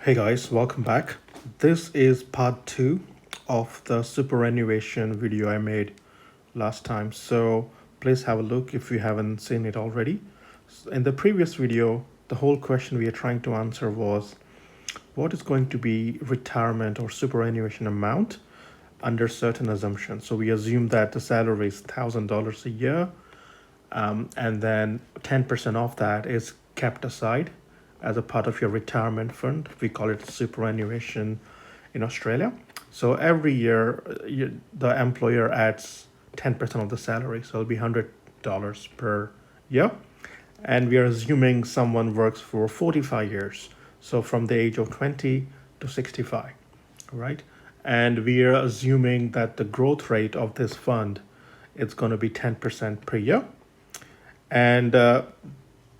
Hey guys, welcome back. This is part 2 of the superannuation video I made last time. So please have a look if you haven't seen it already. In the previous video, the whole question we are trying to answer was what is going to be retirement or superannuation amount under certain assumptions. So we assume that the salary is $1,000 a year, and then 10% of that is kept aside as a part of your retirement fund. We call it superannuation in Australia. So every year, the employer adds 10% of the salary, so it'll be $100 per year. And we are assuming someone works for 45 years, so from the age of 20 to 65, right? And we are assuming that the growth rate of this fund is going to be 10% per year. And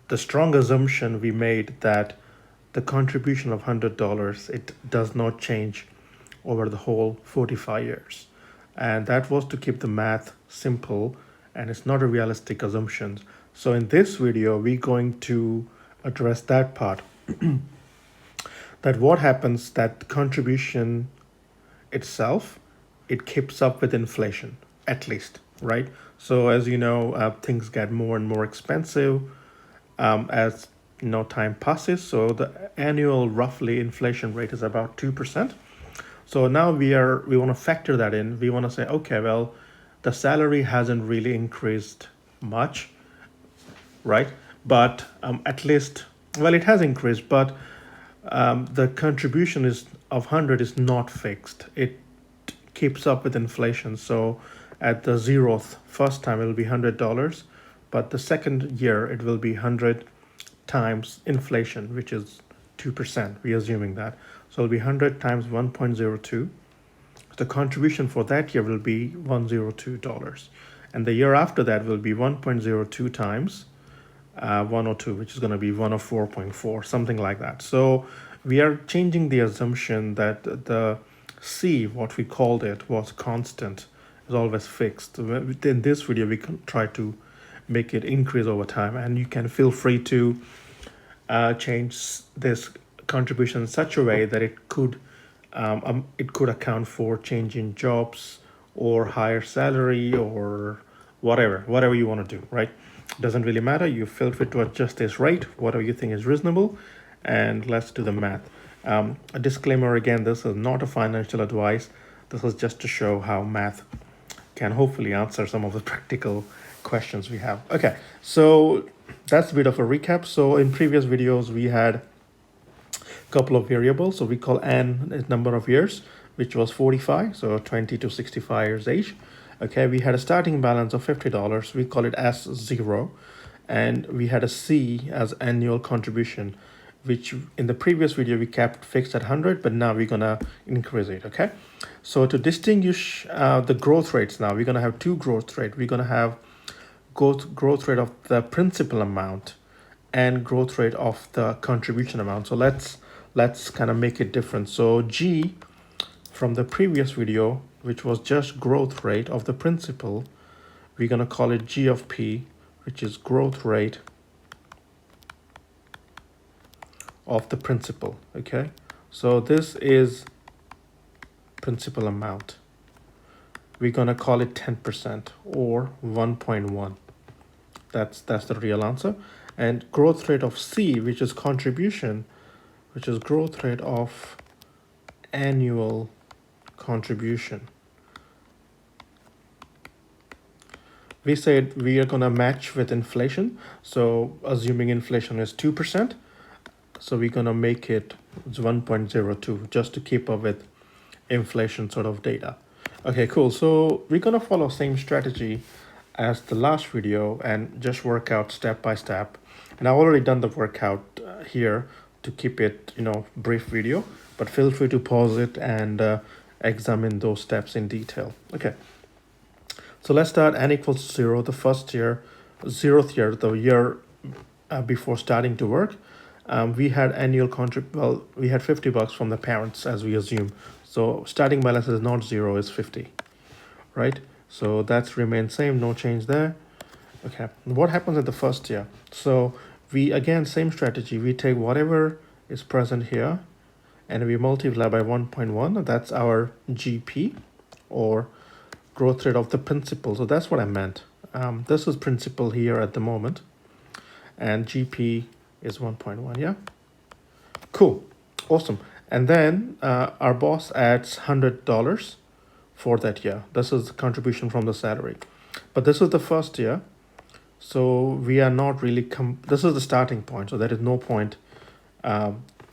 the strong assumption we made that the contribution of $100, it does not change over the whole 45 years. And that was to keep the math simple, and it's not a realistic assumption. So in this video, we're going to address that part. That what happens that contribution itself, it keeps up with inflation, at least, right? So as you know, things get more and more expensive as time passes. So the annual roughly inflation rate is about 2%. So now we want to factor that in. We want to say, okay, well, the salary hasn't really increased much, right? But at least, well, it has increased, but the contribution is of 100 is not fixed. It keeps up with inflation. So at the first time it will be $100, but the second year it will be 100 times inflation, which is 2%. We're assuming that. So it'll be 100 times 1.02. The contribution for that year will be $102. And the year after that will be 1.02 times 102, which is going to be 104.4, something like that. So we are changing the assumption that the C, what we called it, was constant, is always fixed. In this video, we can try to make it increase over time, and you can feel free to change this contribution in such a way that it could account for change in jobs or higher salary or whatever you want to do, right? Doesn't really matter. You feel free to adjust this rate, whatever you think is reasonable, and let's do the math. A disclaimer again, this is not a financial advice. This is just to show how math can hopefully answer some of the practical questions we have. Okay, so that's a bit of a recap. So in previous videos, we had a couple of variables. So we call n is number of years, which was 45, so 20 to 65 years age. Okay, we had a starting balance of $50. We call it S0. And we had a C as annual contribution, which in the previous video we kept fixed at 100, but now we're gonna increase it, okay? So to distinguish the growth rates now, we're gonna have two growth rates. We're gonna have growth rate of the principal amount and growth rate of the contribution amount. So let's kind of make it different. So G from the previous video, which was just growth rate of the principal, we're gonna call it G of P, which is growth rate of the principal, okay? So this is principal amount. We're gonna call it 10% or 1.1. That's the real answer. And growth rate of C, which is contribution, which is growth rate of annual contribution. We said we are gonna match with inflation. So assuming inflation is 2%, so we're gonna make it 1.02 just to keep up with inflation sort of data. Okay, cool. So we're gonna follow same strategy as the last video and just work out step by step. And I've already done the workout here to keep it, brief video, but feel free to pause it and examine those steps in detail. Okay. So let's start n equals 0, the first year, 0th year, the year before starting to work. We had annual we had $50 from the parents as we assume. So starting balance is not 0, it's 50, right? So that's remained same, no change there. Okay, what happens at the first year? So we, again, same strategy. We take whatever is present here and we multiply by 1.1. That's our GP, or growth rate of the principal. So that's what I meant. This is principal here at the moment, and GP is 1.1. Yeah, cool, awesome. And then our boss adds $100 for that year. This is the contribution from the salary, but this is the first year, so we are not really this is the starting point, so there is no point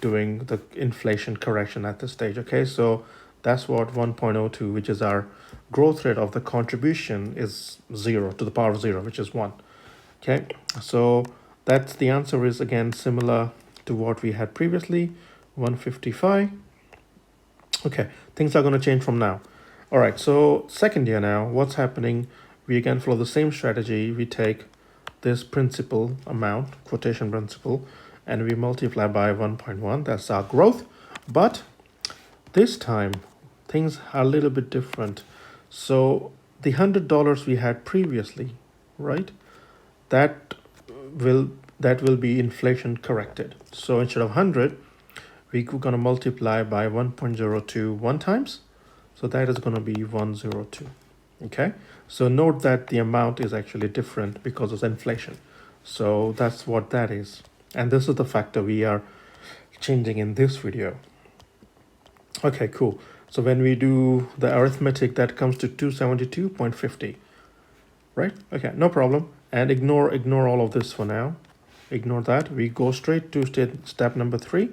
doing the inflation correction at this stage. Okay, so that's what 1.02, which is our growth rate of the contribution, is 0 to the power of 0, which is 1. Okay, so that's the answer, is again similar to what we had previously, 155. Okay, things are going to change from now. All right, so second year now, what's happening? We again follow the same strategy. We take this principal amount, quotation principal, and we multiply by 1.1. That's our growth. But this time, things are a little bit different. So the $100 we had previously, right? That will be inflation corrected. So instead of 100, we're going to multiply by 1.02 one times. So that is going to be 102. Okay, so note that the amount is actually different because of inflation. So that's what that is. And this is the factor we are changing in this video. Okay, cool. So when we do the arithmetic, that comes to 272.50, right? Okay, no problem. And ignore all of this for now. Ignore that. We go straight to step number 3.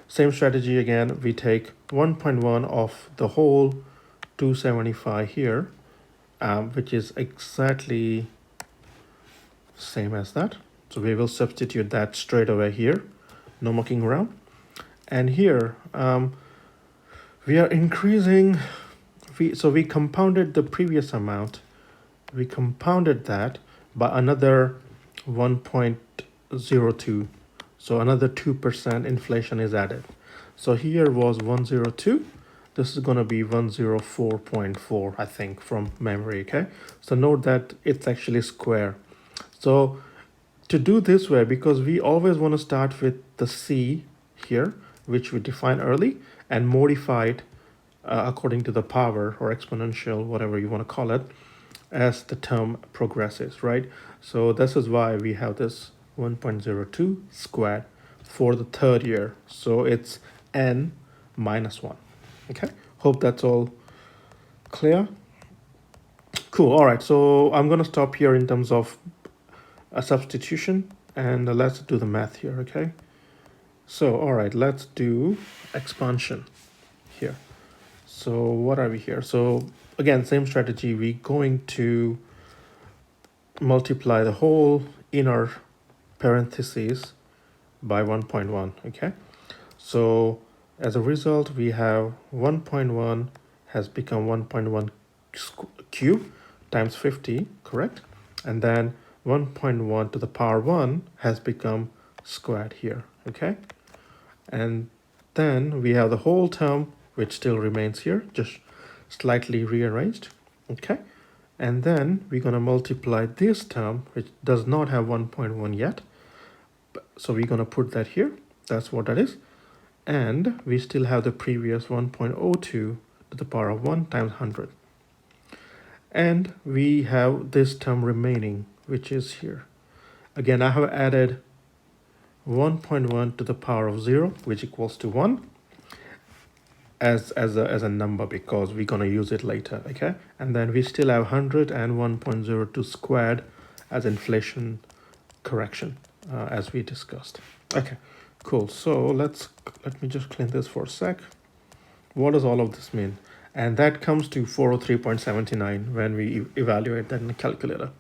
Same strategy again. We take 1.1 of the whole 275 here, which is exactly same as that. So we will substitute that straight away here, no mucking around. And here we are increasing. So we compounded the previous amount. We compounded that by another 1.02. So another 2% inflation is added. So here was 102. This is going to be 104.4, I think, from memory. Okay, so note that it's actually square. So to do this way, because we always want to start with the C here, which we define early, and modify it according to the power or exponential, whatever you want to call it, as the term progresses, right? So this is why we have this 1.02 squared for the third year. So it's n minus 1. Okay, hope that's all clear. Cool. All right, so I'm going to stop here in terms of a substitution, and let's do the math here. Okay, so all right, let's do expansion here. So what are we here? So again, same strategy. We're going to multiply the whole inner parentheses by 1.1. Okay, so as a result, we have 1.1 has become 1.1 cube times 50, correct? And then 1.1 to the power 1 has become squared here, okay? And then we have the whole term, which still remains here, just slightly rearranged, okay? And then we're going to multiply this term, which does not have 1.1 yet. So we're going to put that here. That's what that is. And we still have the previous 1.02 to the power of 1 times 100. And we have this term remaining, which is here. Again, I have added 1.1 to the power of 0, which equals to 1, as a number, because we're going to use it later, okay? And then we still have 100 and 1.02 squared as inflation correction, as we discussed. Okay, cool. So let me just clean this for a sec. What does all of this mean? And that comes to 403.79 when we evaluate that in the calculator.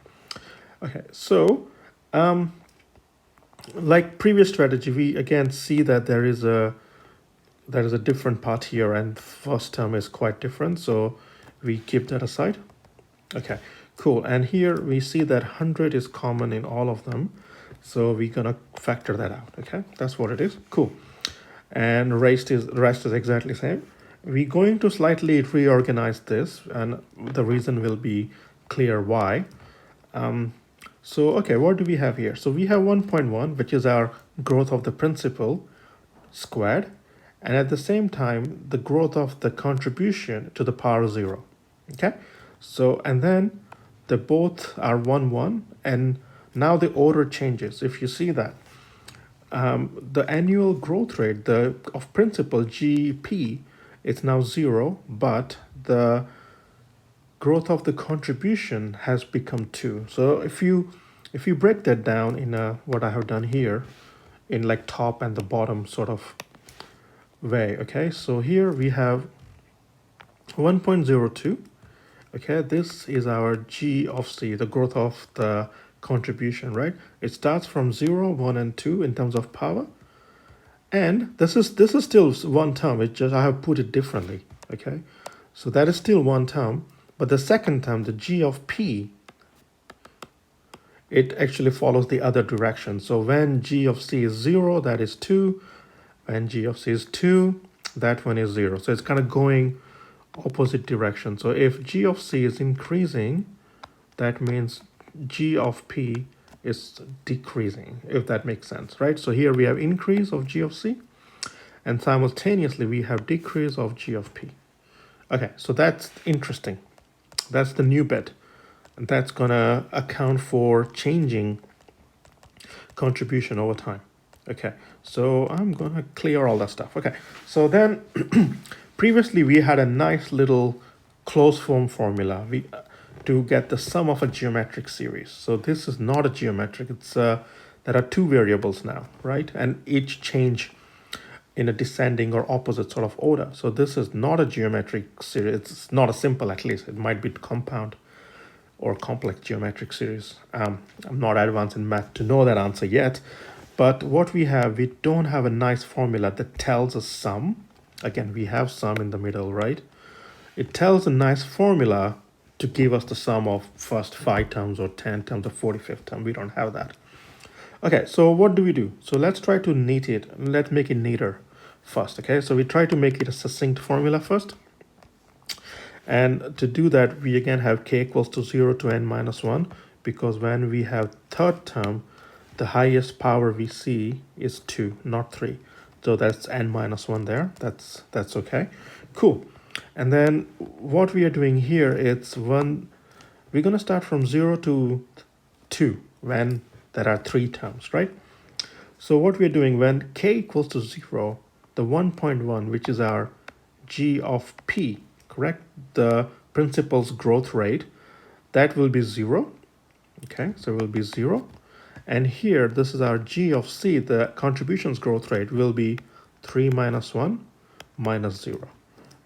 Okay, so like previous strategy, we again see that there is a different part here, and the first term is quite different, so we keep that aside. Okay, cool. And here we see that 100 is common in all of them, so we're gonna factor that out. Okay, that's what it is. Cool. And the rest is exactly the same. We're going to slightly reorganize this, and the reason will be clear why. So okay, what do we have here? So we have 1.1, which is our growth of the principal squared, and at the same time, the growth of the contribution to the power 0. Okay, so and then they both are 1, 1, and now the order changes. If you see that, the annual growth rate of principal GP is now 0, but the growth of the contribution has become 2. So if you break that down in what I have done here, in like top and the bottom sort of way, okay, so here we have 1.02. Okay, this is our G of C, the growth of the contribution, right? It starts from 0, 1, and 2 in terms of power. And this is still one term. It just I have put it differently. Okay, so that is still one term, but the second term, the G of P, it actually follows the other direction. So when G of C is 0, that is 2. When G of C is 2, that one is 0. So it's kind of going opposite direction. So if G of C is increasing, that means G of P is decreasing, if that makes sense, right? So here we have increase of G of C, and simultaneously we have decrease of G of P. Okay, so that's interesting. That's the new bit, and that's gonna account for changing contribution over time. Okay, so I'm gonna clear all that stuff. Okay, so then previously we had a nice little closed form formula to get the sum of a geometric series. So this is not a geometric, it's there are two variables now, right? And each change in a descending or opposite sort of order. So this is not a geometric series, it's not a simple, at least. It might be compound or complex geometric series. I'm not advanced in math to know that answer yet, but what we don't have a nice formula that tells us sum. Again, we have sum in the middle, right? It tells a nice formula to give us the sum of first 5 terms or 10 terms or 45th term. We don't have that. Okay, so what do? So let's try to neat it. Let's make it neater first, okay? So we try to make it a succinct formula first. And to do that, we again have k equals to 0 to n minus 1, because when we have third term, the highest power we see is 2, not 3. So that's n minus 1 there. That's okay. Cool. And then what we are doing here, we're going to start from 0 to 2 when there are 3 terms, right? So what we're doing, when k equals to 0, the 1.1, which is our G of P, correct? The principal's growth rate, that will be 0. Okay, so it will be 0. And here, this is our G of C, the contributions growth rate will be 3 minus 1 minus 0,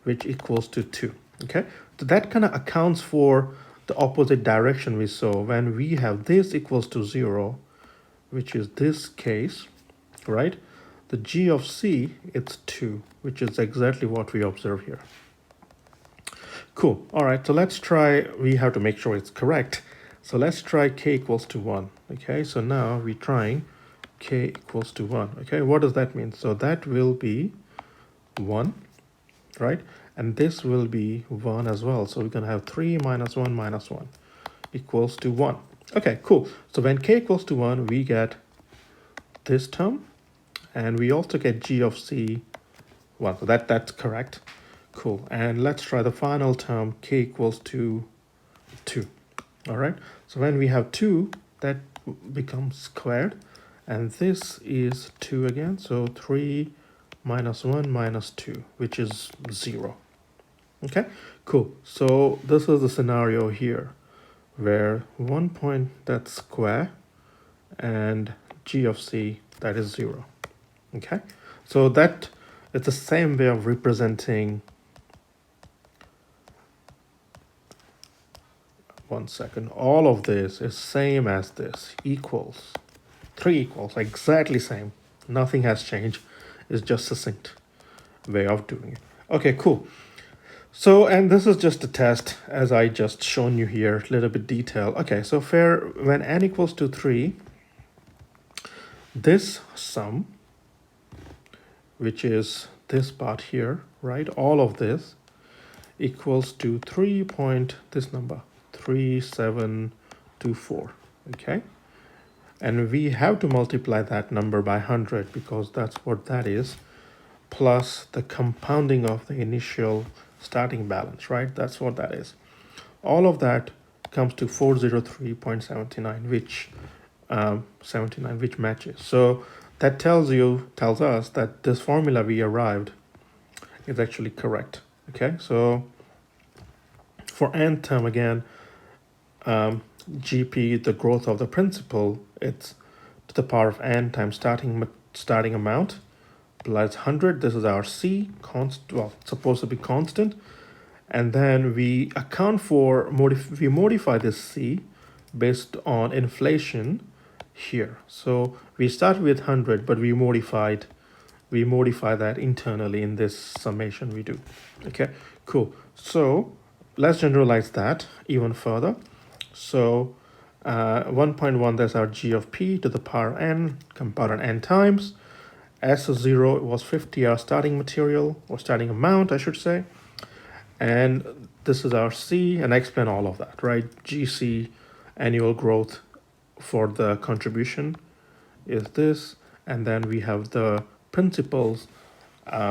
which equals to 2. Okay, so that kind of accounts for the opposite direction we saw when we have this equals to 0, which is this case, right? The G of C, it's 2, which is exactly what we observe here. Cool. All right, so let's try, we have to make sure it's correct. So let's try k equals to 1. Okay, so now we're trying k equals to 1. Okay, what does that mean? So that will be 1, right? And this will be 1 as well. So we're going to have 3 minus 1 minus 1 equals to 1. Okay, cool. So when k equals to 1, we get this term, and we also get G of C 1. So that's correct. Cool. And let's try the final term, k equals to 2. All right. So when we have 2, that becomes squared. And this is 2 again. So 3 minus 1 minus 2, which is 0. Okay, cool. So this is the scenario here where 1 point, that's square, and G of C, that is 0. Okay, so that it's the same way of representing. One second, all of this is same as this, equals 3 equals, exactly same. Nothing has changed. It's just succinct way of doing it. Okay, cool. So, and this is just a test, as I just shown you here, a little bit detail. Okay, so when n equals to 3, this sum, which is this part here, right? All of this equals to 3 point, this number, 3724, okay? And we have to multiply that number by 100 because that's what that is. plus the compounding of the initial starting balance, right? That's what that is. All of that comes to 403.79, which 79, which matches. So that tells us that this formula we arrived is actually correct. Okay, so for nth term again, GP, the growth of the principal, it's to the power of n times starting amount plus 100. This is our C, well, it's supposed to be constant. And then we account for, we modify this C based on inflation here. So we start with 100, but we modify that internally in this summation we do. Okay, cool. So let's generalize that even further. So 1.1, that's our G of P to the power n, compounded n times. S0 was 50, our starting material, or starting amount, I should say. And this is our C, and I explain all of that, right? GC, annual growth for the contribution is this, and then we have the principal's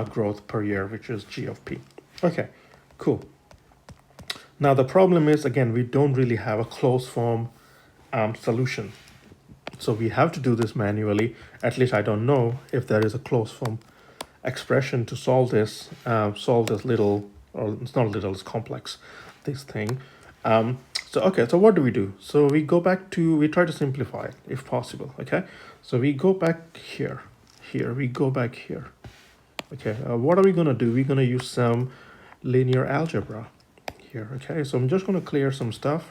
growth per year, which is G of P. Okay, cool. Now the problem is, again, we don't really have a closed form solution. So we have to do this manually. At least I don't know if there is a closed form expression to solve this little, or it's not little, it's complex, this thing. So what do we do? So we try to simplify it if possible, okay? So we go back here, we go back here. Okay, what are we gonna do? We're gonna use some linear algebra here, okay? So I'm just gonna clear some stuff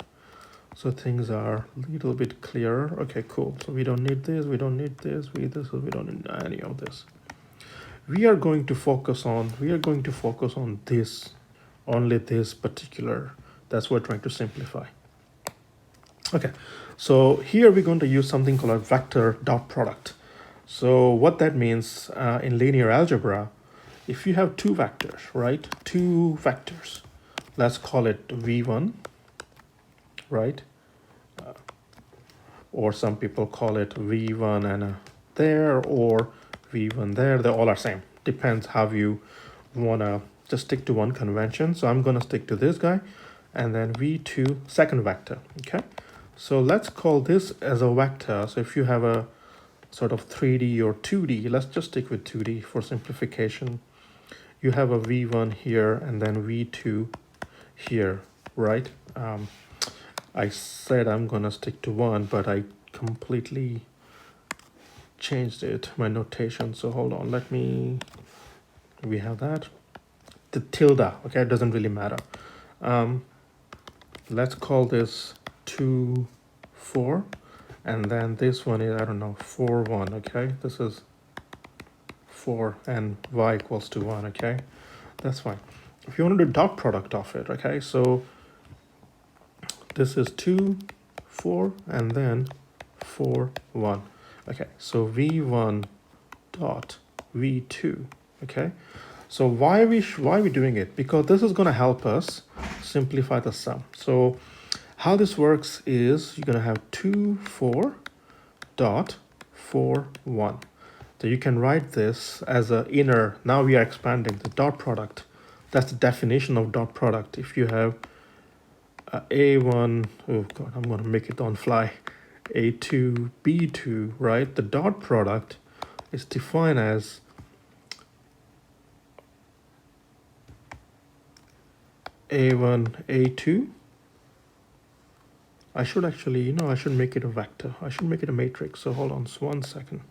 so things are a little bit clearer. Okay, cool. So we don't need this, we don't need this, we don't need any of this. We are going to focus on this, only this particular, that's what we're trying to simplify. Okay, so here we're going to use something called a vector dot product. So what that means in linear algebra, if you have two vectors, right? Two vectors, let's call it V1, right? Or some people call it V1 and there, or V1 there. They all are same. Depends how you wanna just stick to one convention. So I'm gonna stick to this guy, and then V2 second vector. Okay, so let's call this as a vector. So if you have a sort of 3D or 2D, let's just stick with 2D for simplification. You have a V1 here and then V2 here, right? I said I'm gonna stick to one, but I completely changed it, my notation. So hold on, we have that. The tilde, okay, it doesn't really matter. Let's call this 2, 4. And then this one is, I don't know, 4, 1, okay? This is 4 and y equals to 1, okay? That's fine. If you want to do dot product of it, okay? So this is 2, 4, and then 4, 1. Okay, so V1 dot V2, okay? So why are we doing it? Because this is going to help us simplify the sum. So how this works is you're going to have 2, 4 dot 4, 1. So you can write this as a inner, now we are expanding the dot product. That's the definition of dot product. If you have A1, oh God, I'm going to make it on fly, A2, B2, right? The dot product is defined as A1, A2. I should actually, I should make it a vector. I should make it a matrix. So hold on 1 second.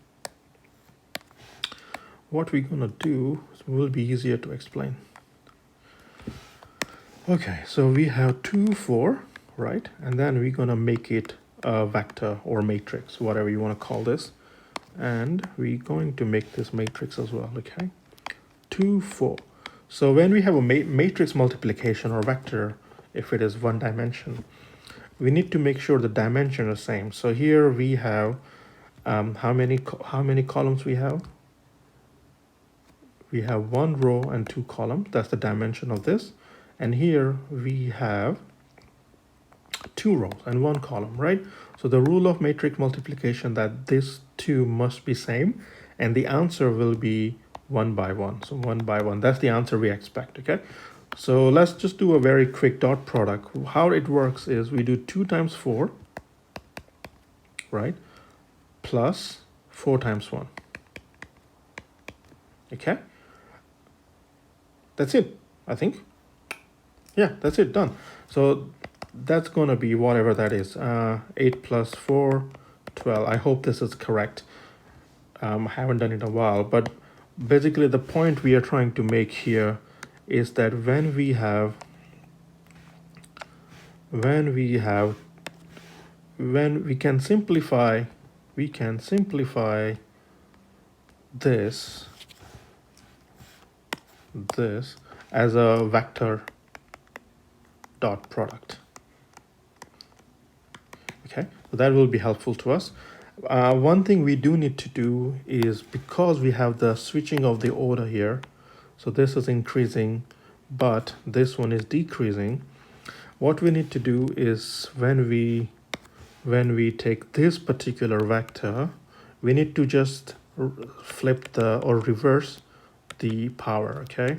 What we're gonna do will be easier to explain. Okay, so we have 2, 4, right? And then we're gonna make it a vector or matrix, whatever you wanna call this. And we're going to make this matrix as well, okay? 2, 4. So when we have a matrix multiplication or vector, if it is one dimension, we need to make sure the dimension is the same. So here we have, how many columns we have? We have 1 row and 2 columns. That's the dimension of this. And here we have 2 rows and 1 column, right? So the rule of matrix multiplication that these two must be same, and the answer will be 1 by 1. So 1 by 1, that's the answer we expect, okay? So let's just do a very quick dot product. How it works is we do 2 times 4, right, plus 4 times 1, okay? That's it, I think. Yeah, that's it, done. So that's going to be whatever that is. 8 plus 4, 12. I hope this is correct. I haven't done it in a while, but basically the point we are trying to make here is that when we can simplify this as a vector dot product. Okay, so that will be helpful to us. One thing we do need to do is, because we have the switching of the order here, so this is increasing, but this one is decreasing. What we need to do is when we take this particular vector, we need to just flip or reverse the power, okay?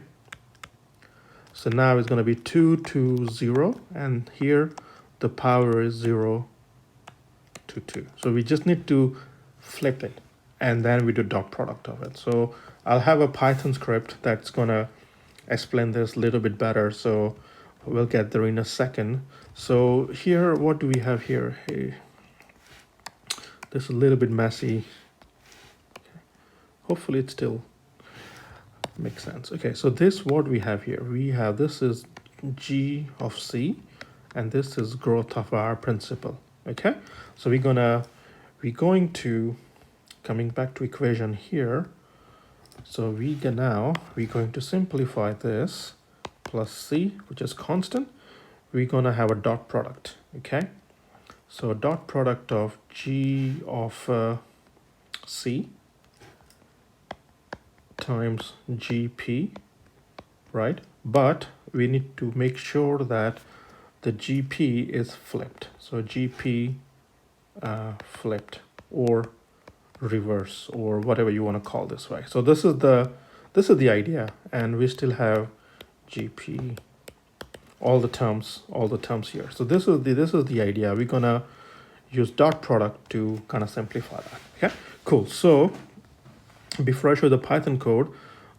So now it's going to be 2 to 0, and here the power is 0 to 2. So we just need to flip it, and then we do dot product of it. So I'll have a Python script that's going to explain this a little bit better, so we'll get there in a second. So here, what do we have here? Hey, this is a little bit messy. Hopefully it still makes sense. Okay, so this, what we have here, this is G of C, and this is growth of our principal. Okay, so we're going to coming back to equation here. So we're going to simplify this plus C, which is constant. We're gonna have a dot product. Okay, so dot product of G of C times GP, right? But we need to make sure that the GP is flipped. So GP flipped or reverse, or whatever you want to call this, right? So this is the idea, and we still have GP, all the terms here. So this is the idea. We're gonna use dot product to kind of simplify that. Okay, cool. So before I show the Python code,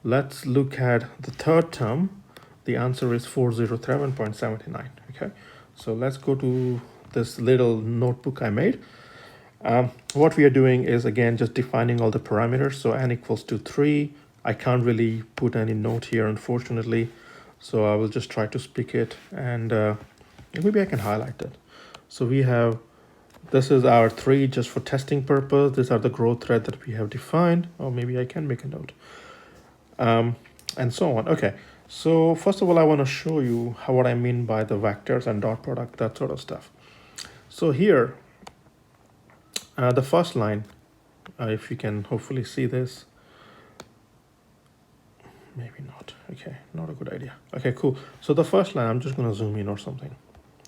let's look at the third term. The answer is 407.79. Okay, so let's go to this little notebook I made. What we are doing is, again, just defining all the parameters. So n equals to 3. I can't really put any note here, unfortunately, so I will just try to speak it, and maybe I can highlight it. So we have, this is our 3 just for testing purpose. These are the growth rate that we have defined, or maybe I can make a note, and so on. Okay, so first of all, I want to show you what I mean by the vectors and dot product, that sort of stuff. So here, the first line, if you can hopefully see this, maybe not. Okay, not a good idea. Okay, cool. So the first line, I'm just going to zoom in or something.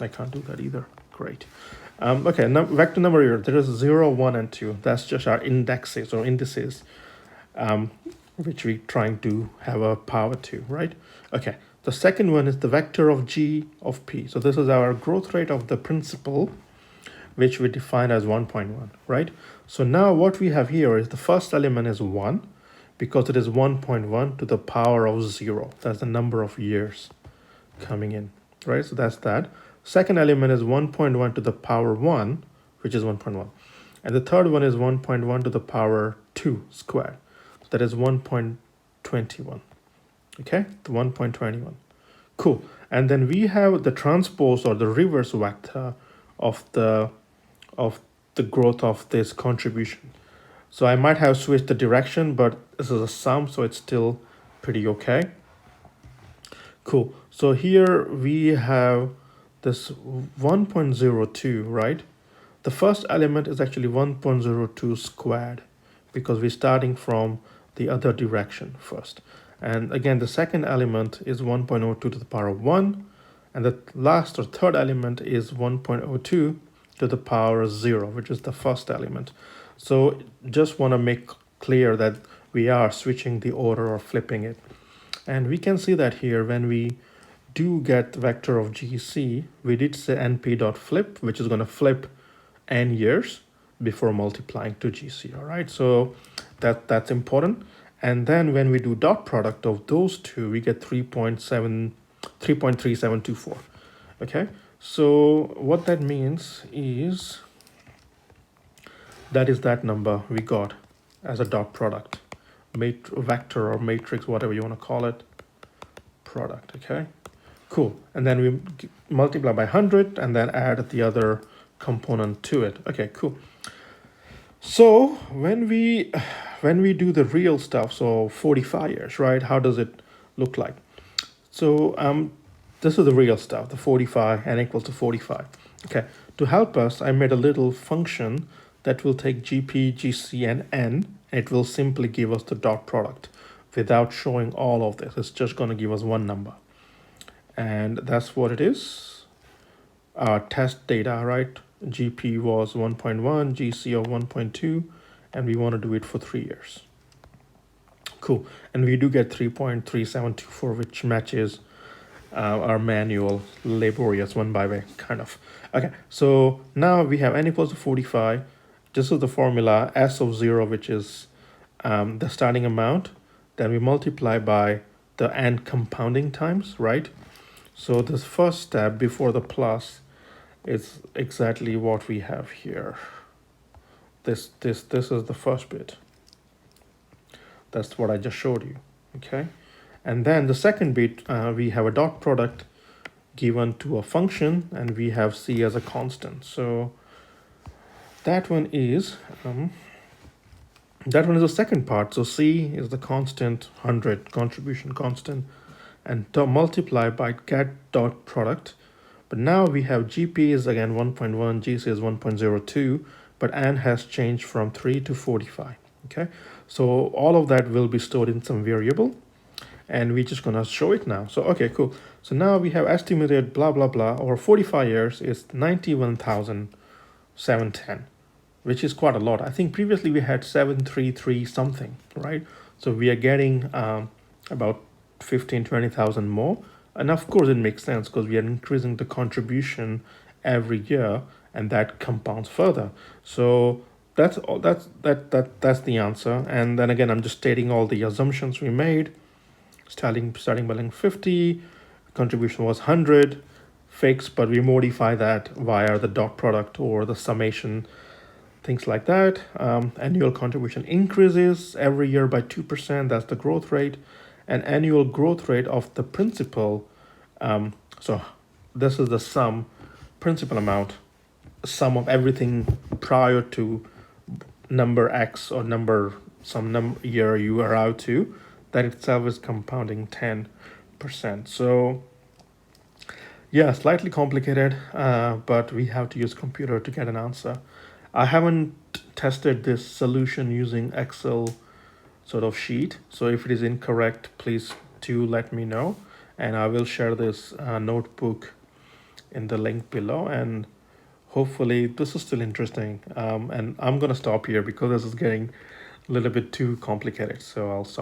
I can't do that either. Great. Okay, now vector number here, there is 0, 1, and 2. That's just our indexes or indices, which we're trying to have a power to, right? Okay, the second one is the vector of G of P. So this is our growth rate of the principal, which we define as 1.1, right? So now what we have here is the first element is 1, because it is 1.1 to the power of 0. That's the number of years coming in, right? So that's that. Second element is 1.1 to the power 1, which is 1.1. And the third one is 1.1 to the power 2 squared. So that is 1.21, okay? The 1.21, cool. And then we have the transpose or the reverse vector of the growth of this contribution. So I might have switched the direction, but this is a sum, so it's still pretty okay. Cool. So here we have this 1.02, right? The first element is actually 1.02 squared, because we're starting from the other direction first. And again, the second element is 1.02 to the power of 1. And the last or third element is 1.02 to the power of 0, which is the first element. So just want to make clear that we are switching the order or flipping it. And we can see that here when we do get vector of GC, we did say np.flip, which is going to flip n years before multiplying to GC. All right, so that's important. And then when we do dot product of those two, we get 3.3724. Okay, so what that means is that is that number we got as a dot product, vector or matrix, whatever you want to call it, product. Okay, cool. And then we multiply by 100 and then add the other component to it. Okay, cool. So when we do the real stuff, so 45 years, right? How does it look like? So this is the real stuff, the 45, n equals to 45. Okay, to help us, I made a little function that will take GP, GC, and n, and it will simply give us the dot product without showing all of this. It's just going to give us one number. And that's what it is. Our test data, right? GP was 1.1, GC of 1.2, and we want to do it for 3 years. Cool. And we do get 3.3724, which matches our manual laborious one by way kind of. Okay, so now we have n equals to 45. This is the formula, S of 0, which is the starting amount. Then we multiply by the n compounding times, right? So this first step before the plus is exactly what we have here. This is the first bit. That's what I just showed you, okay? And then the second bit, we have a dot product given to a function, and we have C as a constant. So that one is the second part. So C is the constant, 100 contribution constant, and to multiply by get dot product. But now we have GP is again 1.1, GC is 1.02, but n has changed from 3 to 45. Okay, so all of that will be stored in some variable, and we're just gonna show it now. So okay, cool. So now we have estimated blah blah blah over 45 years is 91,710, which is quite a lot. I think previously we had 733 something, right? So we are getting about 20,000 more. And of course it makes sense because we are increasing the contribution every year, and that compounds further. So that's the answer. And then again, I'm just stating all the assumptions we made. Starting billing 50, contribution was 100, fixed, but we modify that via the dot product or the summation, things like that. Annual contribution increases every year by 2%. That's the growth rate. An annual growth rate of the principal. So this is the sum, principal amount, sum of everything prior to number X or some year you are out to. That itself is compounding 10%. So yeah, slightly complicated, but we have to use computer to get an answer. I haven't tested this solution using Excel sort of sheet. So if it is incorrect, please do let me know, and I will share this notebook in the link below. And hopefully this is still interesting. And I'm gonna stop here because this is getting a little bit too complicated. So I'll stop.